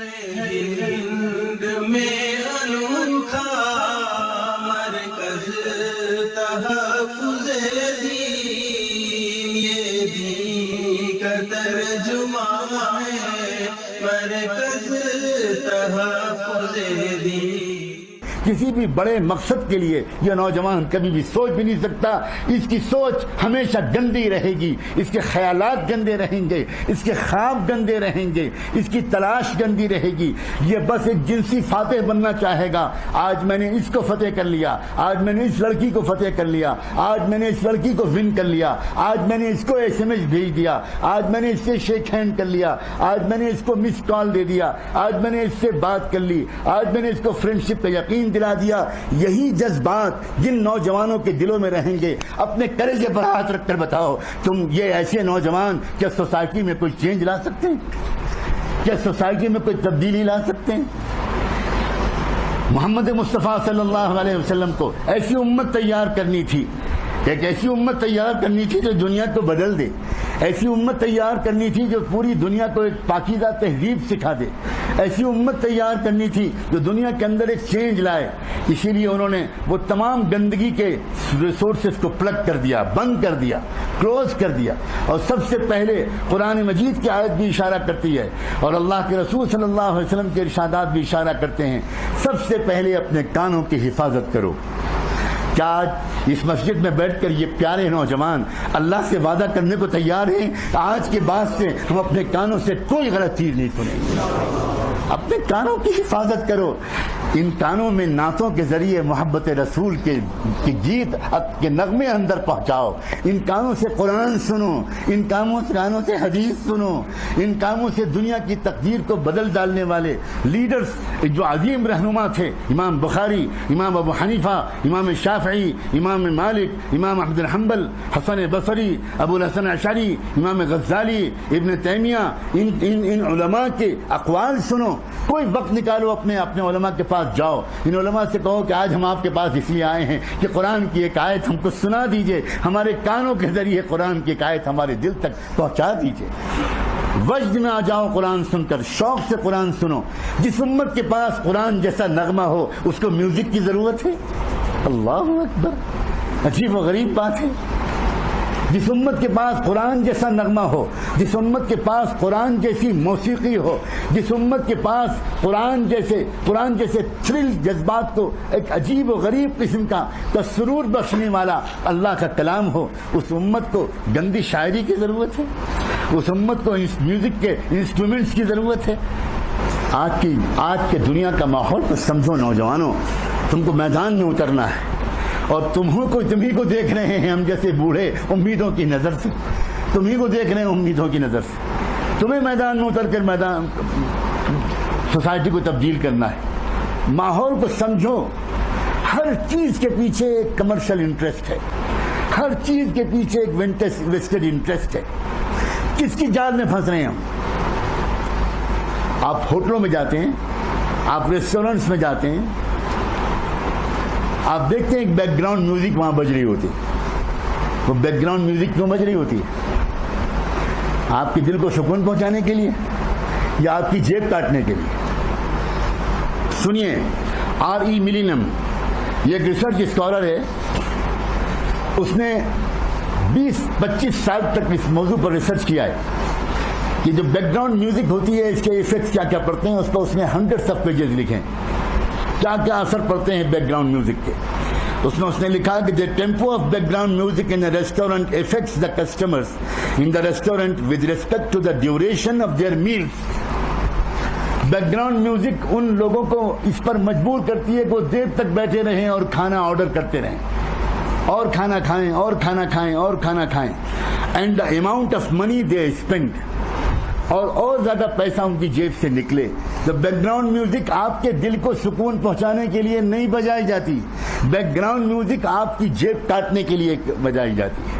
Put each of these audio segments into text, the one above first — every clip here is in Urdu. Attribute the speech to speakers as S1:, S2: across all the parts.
S1: ہند میں انوکھا مرکز تحفظ دین، یہ دین کا ترجمہ ہے مرکز تحفظ دین۔
S2: کسی بھی بڑے مقصد کے لیے یہ نوجوان کبھی بھی سوچ بھی نہیں سکتا۔ اس کی سوچ ہمیشہ گندی رہے گی، اس کے خیالات گندے رہیں گے، اس کے خواب گندے رہیں گے، اس کی تلاش گندی رہے گی۔ یہ بس ایک جنسی فاتح بننا چاہے گا، آج میں نے اس کو فتح کر لیا، آج میں نے اس لڑکی کو فتح کر لیا، آج میں نے اس لڑکی کو ون کر لیا، آج میں نے اس کو SMS بھیج دیا، آج میں نے اس سے شیک ہینڈ کر لیا، آج میں نے اس کو مس کال دے دیا، آج میں نے اس سے بات کر لی، آج میں نے اس کو فرینڈشپ کا یقین دلا دیا۔ یہی جذبات جن نوجوانوں کے دلوں میں رہیں گے، اپنے کلیجے پر ہاتھ رکھ کر بتاؤ، تم یہ ایسے نوجوان کیا سوسائٹی میں کوئی چینج لا سکتے ہیں؟ کیا سوسائٹی میں کوئی تبدیلی لا سکتے ہیں؟ محمد مصطفیٰ صلی اللہ علیہ وسلم کو ایسی امت تیار کرنی تھی، ایک ایسی امت تیار کرنی تھی جو دنیا کو بدل دے، ایسی امت تیار کرنی تھی جو پوری دنیا کو ایک پاکیزہ تہذیب سکھا دے، ایسی امت تیار کرنی تھی جو دنیا کے اندر ایک چینج لائے۔ اسی لیے انہوں نے وہ تمام گندگی کے ریسورسز کو پلگ کر دیا، بند کر دیا، کلوز کر دیا، اور سب سے پہلے قرآن مجید کی آیت بھی اشارہ کرتی ہے اور اللہ کے رسول صلی اللہ علیہ وسلم کے ارشادات بھی اشارہ کرتے ہیں، سب سے پہلے اپنے کانوں کی حفاظت کرو۔ کیا آج اس مسجد میں بیٹھ کر یہ پیارے نوجوان اللہ سے وعدہ کرنے کو تیار ہیں؟ آج کے بعد سے ہم اپنے کانوں سے کوئی غلط چیز نہیں سنیں گے۔ اپنے کانوں کی حفاظت کرو، ان کانوں میں نعتوں کے ذریعے محبت رسول کے گیت کے نغمے اندر پہنچاؤ، ان کانوں سے قرآن سنو، ان کانوں سے حدیث سنو، ان کانوں سے دنیا کی تقدیر کو بدل ڈالنے والے لیڈرز جو عظیم رہنما تھے، امام بخاری، امام ابو حنیفہ، امام شافعی، امام مالک، امام احمد بن حنبل، حسن بصری، ابو الحسن اشعری، امام غزالی، ابن تیمیہ، ان علماء کے اقوال سنو۔ کوئی وقت نکالو، اپنے علماء کے پاس جاؤ، ان علماء سے کہو کہ آج ہم آپ کے پاس اس لیے آئے ہیں کہ قرآن کی ایک آیت ہم کو سنا دیجئے، ہمارے کانوں کے ذریعے قرآن کی ایک آیت ہمارے دل تک پہنچا دیجئے۔ وجد میں آ جاؤ قرآن سن کر، شوق سے قرآن سنو۔ جس امت کے پاس قرآن جیسا نغمہ ہو اس کو میوزک کی ضرورت ہے؟ اللہ اکبر، عجیب و غریب بات ہے۔ جس امت کے پاس قرآن جیسا نغمہ ہو، جس امت کے پاس قرآن جیسی موسیقی ہو، جس امت کے پاس قرآن جیسے تھرل جذبات کو ایک عجیب و غریب قسم کا سرور بخشنے والا اللہ کا کلام ہو، اس امت کو گندی شاعری کی ضرورت ہے، اس امت کو میوزک کے انسٹرومنٹس کی ضرورت ہے۔ آج کے دنیا کا ماحول کو سمجھو نوجوانوں، تم کو میدان میں اترنا ہے، اور تمہیں کو دیکھ رہے ہیں ہم جیسے بوڑھے امیدوں کی نظر سے، تمہیں کو دیکھ رہے ہیں امیدوں کی نظر سے۔ تمہیں میدان میں اتر کر سوسائٹی کو تبدیل کرنا ہے۔ ماحول کو سمجھو، ہر چیز کے پیچھے ایک کمرشل انٹرسٹ ہے، ہر چیز کے پیچھے ایک ویسٹڈ انٹرسٹ ہے۔ کس کی جال میں پھنس رہے ہیں ہم؟ آپ ہوٹلوں میں جاتے ہیں، آپ ریسٹورنٹس میں جاتے ہیں، آپ دیکھتے ہیں ایک بیک گراؤنڈ میوزک وہاں بج رہی ہوتی ہے۔ وہ بیک گراؤنڈ میوزک کیوں بج رہی ہوتی ہے؟ آپ کے دل کو سکون پہنچانے کے لیے یا آپ کی جیب کاٹنے کے لیے؟ سنیے، R.E. ملینم، یہ ایک ریسرچ اسکالر ہے، اس نے 20-25 سال تک اس موضوع پر ریسرچ کیا ہے کہ جو بیک گراؤنڈ میوزک ہوتی ہے اس کے ایفیکٹس کیا کیا پڑتے ہیں، اس نے ہنڈریڈس آف پیجز لکھے ہیں، کیا کیا اثر پڑتے ہیں بیک گراؤنڈ میوزک کے۔ اس نے لکھا کہ the tempo of background music in a restaurant affects the customers in the restaurant with respect to the duration of their meals۔ Back ground music ان لوگوں کو اس پر مجبور کرتی ہے کہ وہ دیر تک بیٹھے رہیں اور کھانا آرڈر کرتے رہیں، اور کھانا کھائیں اور کھانا کھائیں اور کھانا کھائیں، and the amount of money they spend، اور زیادہ پیسہ ان کی جیب سے نکلے۔ تو بیک گراؤنڈ میوزک آپ کے دل کو سکون پہنچانے کے لیے نہیں بجائی جاتی، بیک گراؤنڈ میوزک آپ کی جیب کاٹنے کے لیے بجائی جاتی ہے،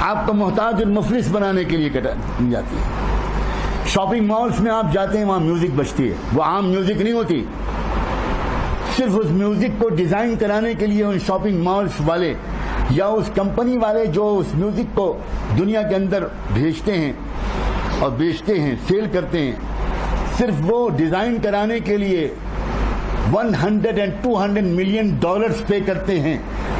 S2: آپ کو محتاج المفلس بنانے کے لیے جاتی ہے۔ شاپنگ مالز میں آپ جاتے ہیں، وہاں میوزک بجتی ہے، وہ عام میوزک نہیں ہوتی، صرف اس میوزک کو ڈیزائن کرانے کے لیے ان شاپنگ مالز والے یا اس کمپنی والے جو اس میوزک کو دنیا کے اندر بھیجتے ہیں اور بیچتے ہیں، سیل کرتے ہیں، صرف وہ ڈیزائن کرانے کے لیے $100 and $200 million پے کرتے ہیں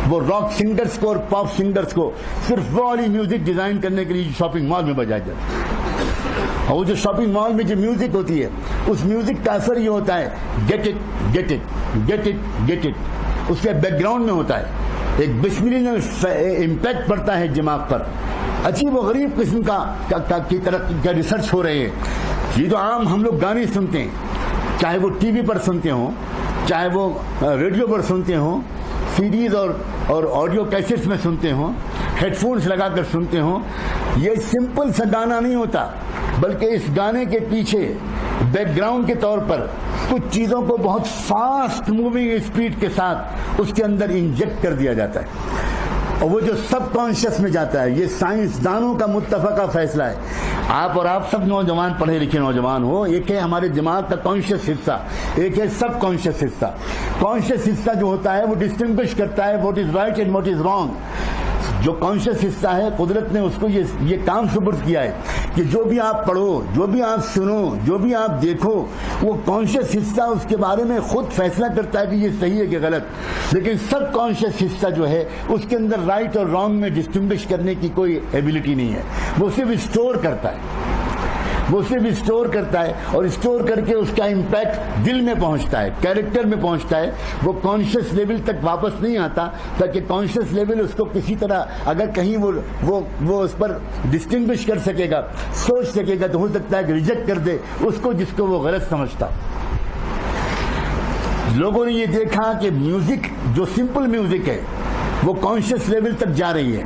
S2: وہ راک سنگرز کو اور پاپ سنگرز کو، صرف وہ والی میوزک ڈیزائن کرنے کے لیے شاپنگ مال میں بجایا جاتا ہے۔ اور وہ جو شاپنگ مال میں جو میوزک ہوتی ہے اس میوزک کا اثر یہ ہوتا ہے get it get it get it get it, اس کے بیک گراؤنڈ میں ہوتا ہے ایک بسملی امپیکٹ پڑتا ہے دماغ پر، عجیب و غریب قسم کی طرح کا ریسرچ ہو رہے ہیں۔ یہ جو عام ہم لوگ گانے سنتے ہیں، چاہے وہ ٹی وی پر سنتے ہوں، چاہے وہ ریڈیو پر سنتے ہوں، سی ڈیز اور آڈیو کیسٹس میں سنتے ہوں، ہیڈ فونس لگا کر سنتے ہوں، یہ سمپل سا گانا نہیں ہوتا، بلکہ اس گانے کے پیچھے بیک گراؤنڈ کے طور پر کچھ چیزوں کو بہت فاسٹ موونگ اسپیڈ کے ساتھ اس کے اندر انجیکٹ کر دیا جاتا ہے، اور وہ جو سب کانشیس میں جاتا ہے۔ یہ سائنسدانوں کا متفقہ فیصلہ ہے۔ آپ اور آپ سب نوجوان، پڑھے لکھے نوجوان ہو، ایک ہے ہمارے دماغ کا کانشیس حصہ، ایک ہے سب کانشیس حصہ۔ کانشیس حصہ جو ہوتا ہے وہ ڈسٹنگوش کرتا ہے what is right and what is wrong. جو کانشیس حصہ ہے قدرت نے اس کو یہ کام سپرد کیا ہے کہ جو بھی آپ پڑھو، جو بھی آپ سنو، جو بھی آپ دیکھو، وہ کانشیس حصہ اس کے بارے میں خود فیصلہ کرتا ہے کہ یہ صحیح ہے کہ غلط، لیکن سب کانشیس حصہ جو ہے اس کے اندر رائٹ اور رانگ میں ڈسٹنگوش کرنے کی کوئی ایبلٹی نہیں ہے، وہ صرف اسٹور کرتا ہے، وہ صرف اسٹور کرتا ہے، اور اسٹور کر کے اس کا امپیکٹ دل میں پہنچتا ہے، کیریکٹر میں پہنچتا ہے، وہ کانشیس لیول تک واپس نہیں آتا، تاکہ کانشیس لیول اس کو کسی طرح اگر کہیں وہ اس پر ڈسٹنگوش کر سکے گا، سوچ سکے گا، تو ہو سکتا ہے کہ ریجیکٹ کر دے اس کو جس کو وہ غلط سمجھتا۔ لوگوں نے یہ دیکھا کہ میوزک جو سمپل میوزک ہے وہ کانشیس لیول تک جا رہی ہے،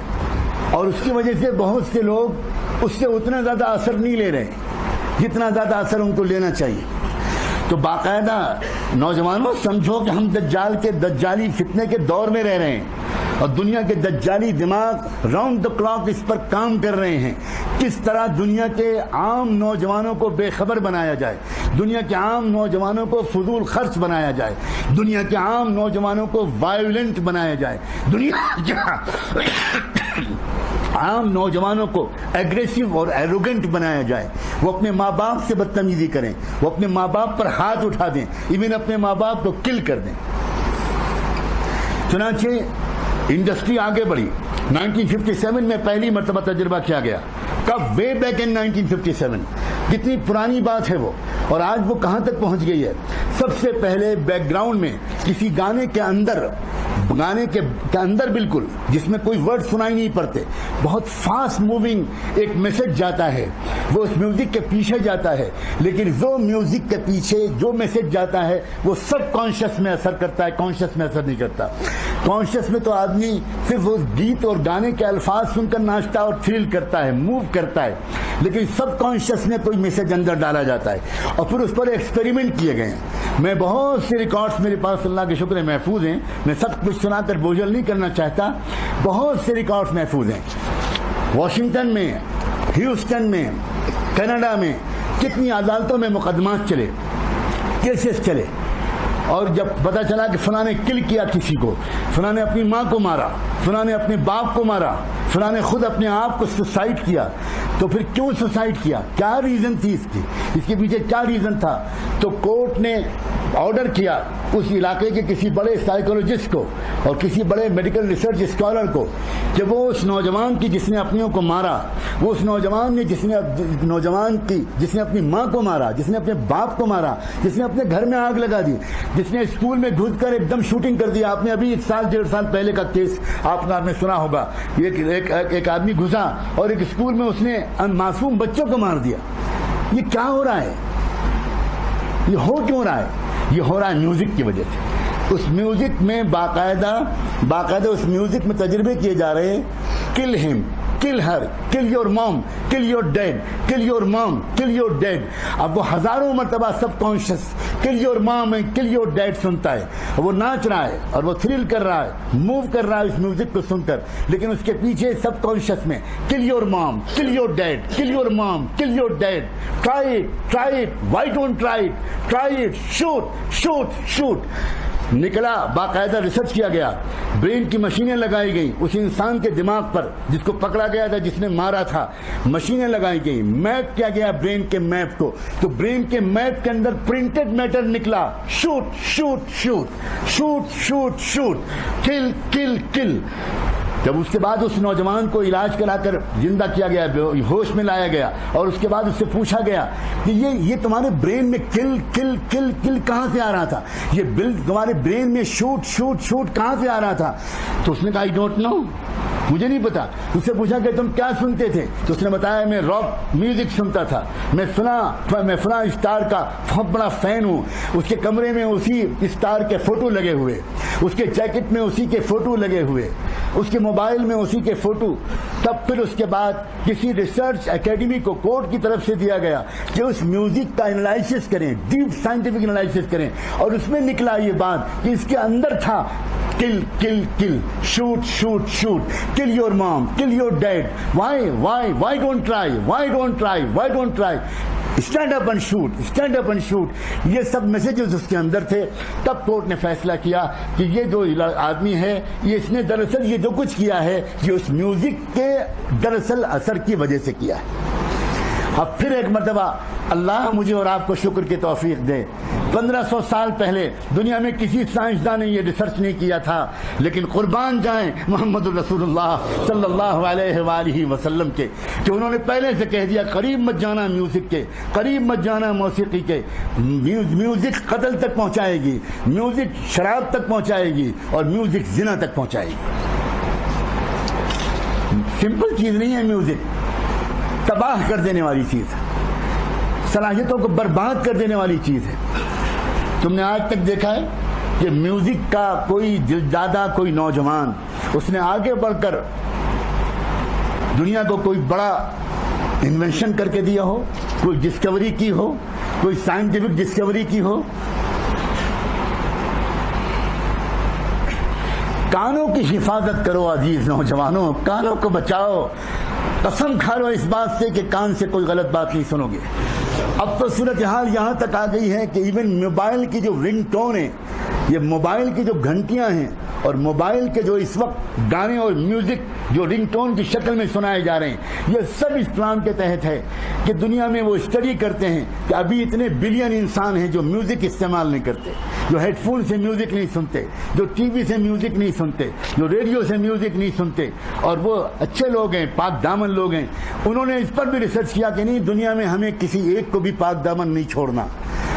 S2: اور اس کی وجہ سے بہت سے لوگ اس سے اتنا زیادہ اثر نہیں لے رہے جتنا زیادہ اثر ان کو لینا چاہیے۔ تو باقاعدہ نوجوانوں سمجھو کہ ہم دجال کے دجالی فتنے کے دور میں رہ رہے ہیں، اور دنیا کے دجالی دماغ راؤنڈ دا کلاک اس پر کام کر رہے ہیں، کس طرح دنیا کے عام نوجوانوں کو بے خبر بنایا جائے، دنیا کے عام نوجوانوں کو فضول خرچ بنایا جائے، دنیا کے عام نوجوانوں کو وائلنٹ بنایا جائے، دنیا کے عام نوجوانوں کو ایگریسو اور ایروگنٹ بنایا جائے، وہ اپنے ماں باپ سے بدتمیزی کریں، وہ اپنے ماں باپ پر ہاتھ اٹھا دیں، ایون اپنے ماں باپ کو کل کر دیں۔ چنانچہ انڈسٹری آگے بڑھی، 1957 میں پہلی مرتبہ تجربہ کیا گیا۔ کب؟ وے بیک ان 1957، کتنی پرانی بات ہے وہ، اور آج وہ کہاں تک پہنچ گئی ہے۔ سب سے پہلے بیک گراؤنڈ میں کسی گانے کے اندر بالکل جس میں کوئی ورڈ سنائی نہیں پڑتے، بہت فاسٹ موونگ ایک میسج جاتا ہے، وہ اس میوزک کے پیچھے جاتا ہے، لیکن وہ میوزک کے پیچھے جو میسج جاتا ہے وہ سب کانشیس میں اثر کرتا ہے، کانشیس میں اثر نہیں کرتا۔ کانشیس میں تو آدمی صرف وہ گیت اور گانے کے الفاظ سن کر ناچتا اور تھرل کرتا ہے، موو کرتا ہے، لیکن سب کانشیس میں کوئی میسج اندر ڈالا جاتا ہے، اور پھر اس پر ایکسپیریمنٹ کیے گئے ہیں۔ میں بہت سے ریکارڈز میرے پاس اللہ کے شکر ہے محفوظ ہیں، میں سب کچھ سنا کر بوجھل نہیں کرنا چاہتا، بہت سے ریکارڈز محفوظ ہیں۔ واشنگٹن میں، ہیوسٹن میں، کینیڈا میں کتنی عدالتوں میں مقدمات چلے، کیسز چلے، اور جب پتا چلا کہ فلاں نے کل کیا کسی کو، فلاں نے اپنی ماں کو مارا، فلاں نے اپنے باپ کو مارا، فلاں نے خود اپنے آپ کو سوسائڈ کیا، تو پھر کیوں سوسائڈ کیا، کیا ریزن تھی اس کے پیچھے کیا ریزن تھا؟ تو کورٹ نے آرڈر کیا اس علاقے کے کسی بڑے سائیکولوجسٹ کو اور کسی بڑے میڈیکل ریسرچ اسکالر کو کہ وہ اس نوجوان کی جس نے اپنیوں کو مارا، وہ اس نوجوان نے جس نے اپنی ماں کو مارا، جس نے اپنے باپ کو مارا، جس نے اپنے گھر میں آگ لگا دی، جس نے اسکول میں گھس کر ایک دم شوٹنگ کر دیا۔ آپ نے ابھی 1.5 سال پہلے کا کیس آپ نے سنا ہوگا، ایک آدمی گھسا اور ایک اسکول میں اس نے معصوم بچوں کو مار دیا۔ یہ کیا ہو رہا ہے؟ یہ ہو کیوں رہا ہے؟ یہ ہو رہا ہے میوزک کی وجہ سے۔ اس میوزک میں باقاعدہ اس میوزک میں تجربے کیے جا رہے ہیں، کل ہم، کل ہر، کل your mom, kill your dad, kill your mom, kill your dad. اب وہ ہزاروں مرتبہ subconscious kill your mom and kill your dad سنتا ہے، وہ ناچ رہا ہے اور وہ تھرل کر رہا ہے، موو کر رہا ہے اس میوزک کو سن کر، لیکن اس کے پیچھے سب کانشیس میں کل your mom, kill your dad, kill your mom, kill your dad, try it, why don't try it, shoot, shoot, shoot. نکلا، باقاعدہ ریسرچ کیا گیا، برین کی مشینیں لگائی گئی اس انسان کے دماغ پر جس کو پکڑا گیا تھا، جس نے مارا تھا، مشینیں لگائی گئی، میپ کیا گیا برین کے میپ کو، تو برین کے میپ کے اندر پرنٹڈ میٹر نکلا، shoot shoot shoot shoot shoot shoot, کل کل کل۔ جب اس کے بعد اس نوجوان کو علاج کرا کر زندہ کیا گیا، ہوش میں لایا گیا، اور اس کے بعد اس سے پوچھا گیا کہ یہ تمہارے برین میں کل کل کل کل کہاں سے آ رہا تھا، یہ بل تمہارے برین میں شوٹ شوٹ شوٹ کہاں سے آ رہا تھا؟ تو اس نے کہا آئی ڈونٹ نو، مجھے نہیں پتا۔ اس سے پوچھا کہ تم کیا سنتے تھے؟ تو اس نے بتایا میں راک میوزک سنتا تھا، میں فلاں اسٹار کا بہت بڑا فین ہوں۔ اس کے کمرے میں اسی اسٹار کے فوٹو لگے ہوئے، اس کے جیکٹ میں اسی کے فوٹو لگے ہوئے، اس کے موبائل میں اسی کے فوٹو۔ تب پھر اس کے بعد کسی ریسرچ اکیڈمی کو کورٹ کی طرف سے دیا گیا کہ اس میوزک کا انالائسس کریں، ڈیپ سائنٹیفک انالائسس کریں، اور اس میں نکلا یہ بات کہ اس کے اندر تھا kill kill kill, shoot shoot shoot, kill your mom, kill your dad, why don't try, why don't try, why don't try, stand up and shoot, stand up and shoot, یہ سب میسیجز اس کے اندر تھے۔ تب کورٹ نے فیصلہ کیا کہ یہ جو آدمی ہے اس نے دراصل یہ جو کچھ کیا ہے یہ اس میوزک کے دراصل اثر کی وجہ سے کیا ہے۔ اب پھر ایک مرتبہ اللہ مجھے اور آپ کو شکر کی توفیق دے، 1500 سال پہلے دنیا میں کسی سائنسدان نے یہ ریسرچ نہیں کیا تھا، لیکن قربان جائیں محمد رسول اللہ صلی اللہ علیہ وآلہ وسلم کے کہ انہوں نے پہلے سے کہہ دیا قریب مت جانا میوزک کے، قریب مت جانا موسیقی کے، میوزک قتل تک پہنچائے گی، میوزک شراب تک پہنچائے گی، اور میوزک زنا تک پہنچائے گی۔ سمپل چیز نہیں ہے میوزک، تباہ کر دینے والی چیز ہے، صلاحیتوں کو برباد کر دینے والی چیز ہے۔ تم نے آج تک دیکھا ہے کہ میوزک کا کوئی دلدادہ، کوئی نوجوان اس نے آگے بڑھ کر دنیا کو کوئی بڑا انوینشن کر کے دیا ہو، کوئی ڈسکوری کی ہو، کوئی سائنٹیفک ڈسکوری کی ہو؟ کانوں کی حفاظت کرو عزیز نوجوانوں، کانوں کو بچاؤ، قسم کھا لو اس بات سے کہ کان سے کوئی غلط بات نہیں سنو گے۔ اب تو صورتحال یہاں تک آ گئی ہے کہ ایون موبائل کی جو رنگ ٹون ہے، یہ موبائل کی جو گھنٹیاں ہیں، اور موبائل کے جو اس وقت گانے اور میوزک جو رنگ ٹون کی شکل میں سنائے جا رہے ہیں، یہ سب اس پلان کے تحت ہے کہ دنیا میں وہ اسٹڈی کرتے ہیں کہ ابھی اتنے بلین انسان ہیں جو میوزک استعمال نہیں کرتے، جو ہیڈ فون سے میوزک نہیں سنتے، جو ٹی وی سے میوزک نہیں سنتے، جو ریڈیو سے میوزک نہیں سنتے، اور وہ اچھے لوگ ہیں، پاک دامن لوگ ہیں۔ انہوں نے اس پر بھی ریسرچ کیا کہ نہیں، دنیا میں ہمیں کسی ایک کو بھی پاک دامن نہیں چھوڑنا،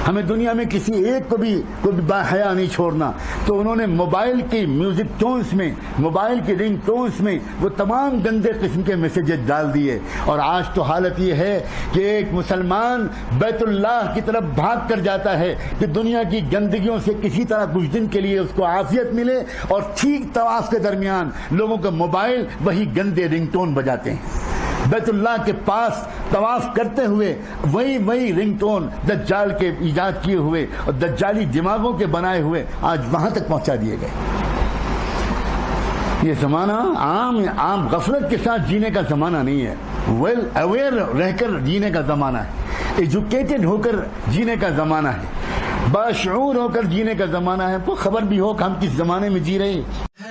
S2: ہمیں دنیا میں کسی ایک کو بھی باحیا نہیں چھوڑنا۔ تو انہوں نے موبائل کی میوزک ٹونز میں، موبائل کی رنگ ٹونز میں وہ تمام گندے قسم کے میسیجز ڈال دیے، اور آج تو حالت یہ ہے کہ ایک مسلمان بیت اللہ کی طرف بھاگ کر جاتا ہے کہ دنیا کی گندگیوں سے کسی طرح کچھ دن کے لیے اس کو عافیت ملے، اور ٹھیک طواف کے درمیان لوگوں کا موبائل وہی گندے رنگ ٹون بجاتے ہیں۔ بیت اللہ کے پاس طواف کرتے ہوئے وہی رنگ ٹون دجال کے ایجاد کیے ہوئے اور دجالی دماغوں کے بنائے ہوئے آج وہاں تک پہنچا دیے گئے۔ یہ زمانہ عام غفلت کے ساتھ جینے کا زمانہ نہیں ہے، ویل اویئر رہ کر جینے کا زمانہ ہے، ایجوکیٹڈ ہو کر جینے کا زمانہ ہے، باشعور ہو کر جینے کا زمانہ ہے۔ کو خبر بھی ہو کہ ہم کس زمانے میں جی رہے ہیں۔